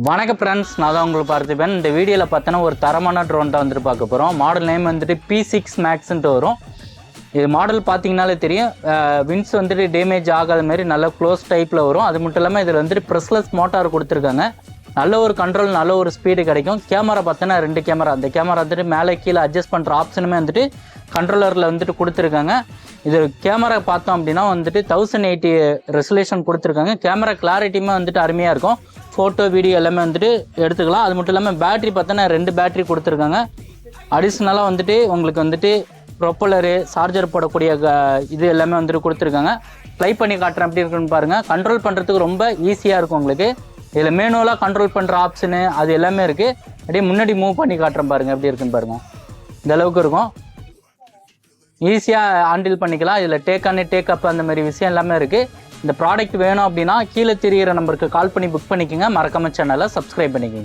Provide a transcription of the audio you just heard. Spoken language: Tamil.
வணக்கம் ஃப்ரெண்ட்ஸ், நான் தான் உங்களுக்கு பார்த்துப்பேன். இந்த வீடியோவில் பார்த்தோன்னா ஒரு தரமான ட்ரோன் தான் வந்துட்டு பார்க்க போகிறோம். மாடல் நேம் வந்துட்டு P6 Maxன்ட்டு வரும். இது மாடல் பார்த்தீங்கனாலே தெரியும். வின்ஸ் வந்துட்டு டேமேஜ் ஆகாத மாதிரி நல்ல க்ளோஸ் டைப்பில் வரும். அது மட்டும் இல்லாமல் இதில் வந்துட்டு ப்ரெஸ்லெஸ் மோட்டார் கொடுத்துருக்காங்க. நல்ல ஒரு கண்ட்ரோல், நல்ல ஒரு ஸ்பீடு கிடைக்கும். கேமரா பார்த்தோன்னா 2 கேமரா. அந்த கேமரா வந்துட்டு மேலே கீழே அட்ஜஸ்ட் பண்ணுற ஆப்ஷனுமே வந்துட்டு கண்ட்ரோலரில் வந்துட்டு கொடுத்துருக்காங்க. இது கேமரா பார்த்தோம் அப்படின்னா வந்துட்டு 1080 ரெசல்யூஷன் கொடுத்துருக்காங்க. கேமரா கிளாரிட்டியுமே வந்துட்டு அருமையாக இருக்கும். ஃபோட்டோ வீடியோ எல்லாமே வந்துட்டு எடுத்துக்கலாம். அது மட்டும் இல்லாமல் பேட்ரி பார்த்தோன்னா 2 பேட்ரி கொடுத்துருக்காங்க. அடிஷ்னலாக வந்துட்டு உங்களுக்கு வந்துட்டு ப்ரொப்பலரு, சார்ஜர் போடக்கூடிய இது எல்லாமே வந்துட்டு கொடுத்துருக்காங்க. ப்ளை பண்ணி காட்டுறேன் எப்படி இருக்குன்னு பாருங்கள். கண்ட்ரோல் பண்ணுறதுக்கு ரொம்ப ஈஸியாக இருக்கும் உங்களுக்கு. இதில் மேனுவலாக கண்ட்ரோல் பண்ணுற ஆப்ஷனு அது எல்லாமே இருக்குது. அப்படியே முன்னாடி மூவ் பண்ணி காட்டுறேன் பாருங்கள் எப்படி இருக்குன்னு பாருங்கள். இந்த அளவுக்கு இருக்கும். ஈஸியாக ஹேண்டில் பண்ணிக்கலாம். இதில் டேக் ஆன் டேக் அப் அந்த மாதிரி விஷயம் எல்லாமே இருக்குது. இந்த ப்ராடக்ட் வேணும் அப்படின்னா கீழே தெரிகிற நம்பருக்கு கால் பண்ணி புக் பண்ணிக்கோங்க. மறக்காம சேனலை சப்ஸ்கிரைப் பண்ணிக்கோங்க.